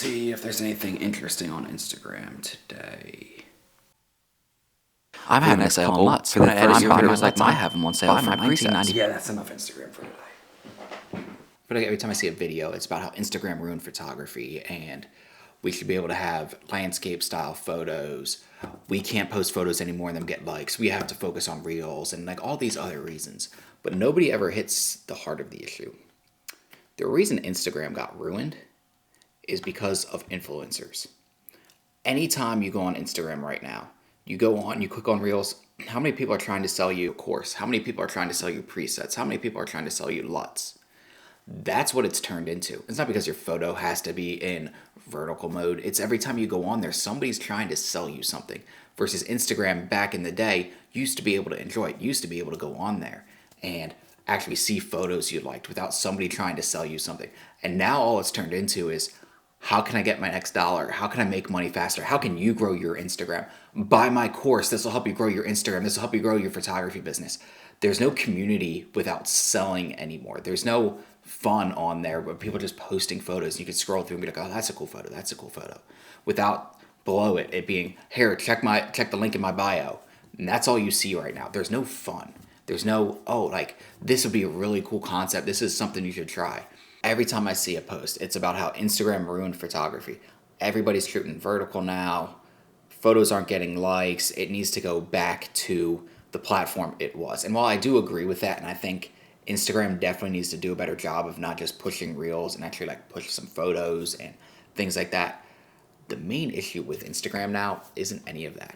see if there's anything interesting on Instagram today. I've had an essay on LUTs. For the first time in my life, I have them on sale for $19.90. Yeah, that's enough Instagram for today. But like every time I see a video, it's about how Instagram ruined photography and we should be able to have landscape style photos. We can't post photos anymore and them get likes. We have to focus on reels and like all these other reasons. But nobody ever hits the heart of the issue. The reason Instagram got ruined is because of influencers. Anytime you go on Instagram right now, you go on, you click on reels, how many people are trying to sell you a course? How many people are trying to sell you presets? How many people are trying to sell you LUTs? That's what it's turned into. It's not because your photo has to be in vertical mode. It's every time you go on there, somebody's trying to sell you something. Versus Instagram back in the day, used to be able to enjoy it, used to be able to go on there and actually see photos you liked without somebody trying to sell you something. And now all it's turned into is, how can I get my next dollar? How can I make money faster? How can you grow your Instagram? Buy my course. This will help you grow your Instagram. This will help you grow your photography business. There's no community without selling anymore. There's no fun on there, but people just posting photos. You can scroll through and be like, oh, that's a cool photo. That's a cool photo. Without below it being, here, check the link in my bio. And that's all you see right now. There's no fun. There's no, oh, like, this would be a really cool concept. This is something you should try. Every time I see a post, it's about how Instagram ruined photography. Everybody's shooting vertical now. Photos aren't getting likes. It needs to go back to the platform it was. And while I do agree with that, and I think Instagram definitely needs to do a better job of not just pushing reels and actually like push some photos and things like that, the main issue with Instagram now isn't any of that.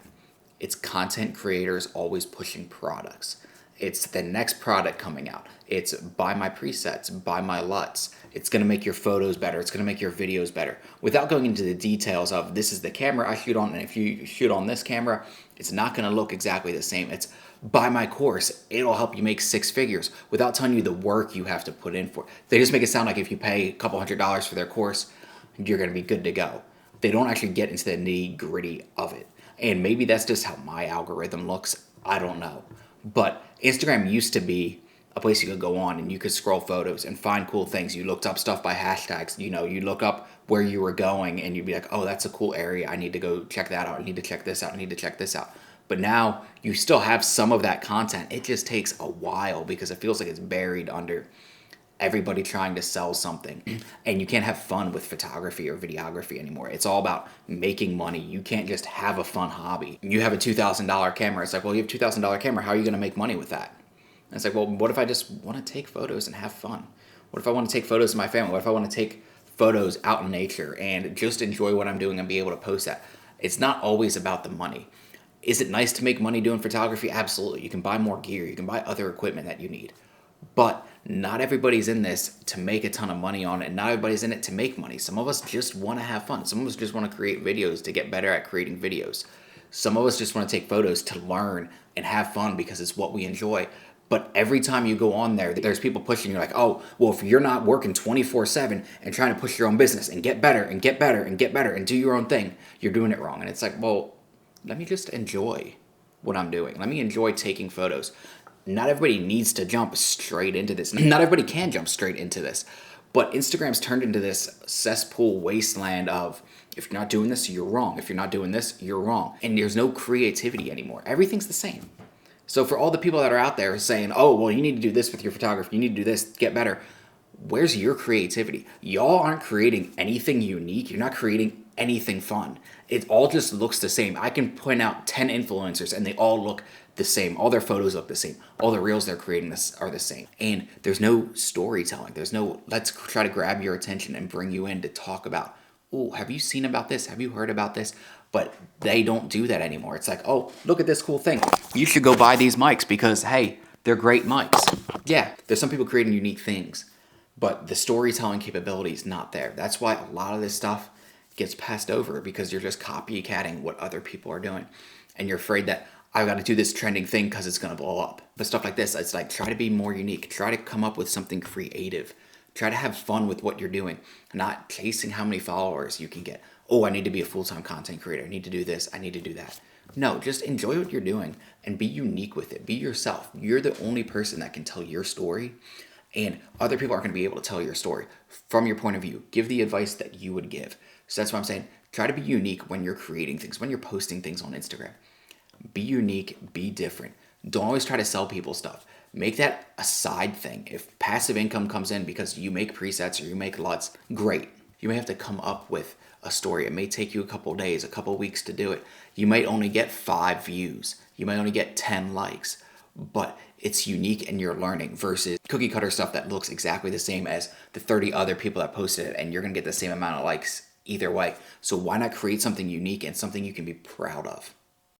It's content creators always pushing products. It's the next product coming out. It's buy my presets, buy my LUTs. It's going to make your photos better. It's going to make your videos better. Without going into the details of this is the camera I shoot on, and if you shoot on this camera, it's not going to look exactly the same. It's buy my course. It'll help you make 6 figures without telling you the work you have to put in for it. They just make it sound like if you pay a couple $100s for their course, you're going to be good to go. They don't actually get into the nitty gritty of it. And maybe that's just how my algorithm looks. I don't know. But Instagram used to be a place you could go on and you could scroll photos and find cool things. You looked up stuff by hashtags. You know, you look up where you were going and you'd be like, oh, that's a cool area. I need to go check that out. I need to check this out. I need to check this out. But now you still have some of that content. It just takes a while because it feels like it's buried under everybody trying to sell something. And you can't have fun with photography or videography anymore. It's all about making money. You can't just have a fun hobby. You have a $2,000 camera. It's like, well, you have a $2,000 camera. How are you going to make money with that? And it's like, well, what if I just want to take photos and have fun? What if I want to take photos of my family? What if I want to take photos out in nature and just enjoy what I'm doing and be able to post that? It's not always about the money. Is it nice to make money doing photography? Absolutely. You can buy more gear. You can buy other equipment that you need. But not everybody's in this to make a ton of money on it. And not everybody's in it to make money. Some of us just want to have fun. Some of us just want to create videos to get better at creating videos. Some of us just want to take photos to learn and have fun because it's what we enjoy. But every time you go on there, there's people pushing you like, oh, well, if you're not working 24/7 and trying to push your own business and get better and get better and get better and do your own thing, you're doing it wrong. And it's like, well, let me just enjoy what I'm doing. Let me enjoy taking photos. Not everybody needs to jump straight into this. Not everybody can jump straight into this. But Instagram's turned into this cesspool wasteland of, if you're not doing this, you're wrong. If you're not doing this, you're wrong. And there's no creativity anymore. Everything's the same. So for all the people that are out there saying, oh, well, you need to do this with your photography, you need to do this, get better, where's your creativity? Y'all aren't creating anything unique. You're not creating anything fun. It all just looks the same. I can point out 10 influencers and they all look the same. All their photos look the same. All the reels they're creating are the same. And there's no storytelling. There's no, let's try to grab your attention and bring you in to talk about, oh, have you seen about this? Have you heard about this? But they don't do that anymore. It's like, oh, look at this cool thing. You should go buy these mics because, hey, they're great mics. Yeah, there's some people creating unique things, but the storytelling capability is not there. That's why a lot of this stuff gets passed over because you're just copycatting what other people are doing. And you're afraid that I've got to do this trending thing because it's going to blow up. But stuff like this, it's like, try to be more unique. Try to come up with something creative. Try to have fun with what you're doing, not chasing how many followers you can get. Oh, I need to be a full-time content creator. I need to do this. I need to do that. No, just enjoy what you're doing and be unique with it. Be yourself. You're the only person that can tell your story And other people aren't going to be able to tell your story from your point of view. Give the advice that you would give. So that's what I'm saying. Try to be unique when you're creating things, when you're posting things on Instagram. Be unique, be different. Don't always try to sell people stuff. Make that a side thing. If passive income comes in because you make presets or you make LUTs, great. You may have to come up with a story. It may take you a couple days, a couple weeks to do it. You might only get 5 views. You might only get 10 likes. But it's unique and you're learning versus cookie cutter stuff that looks exactly the same as the 30 other people that posted it, and you're going to get the same amount of likes either way. So why not create something unique and something you can be proud of?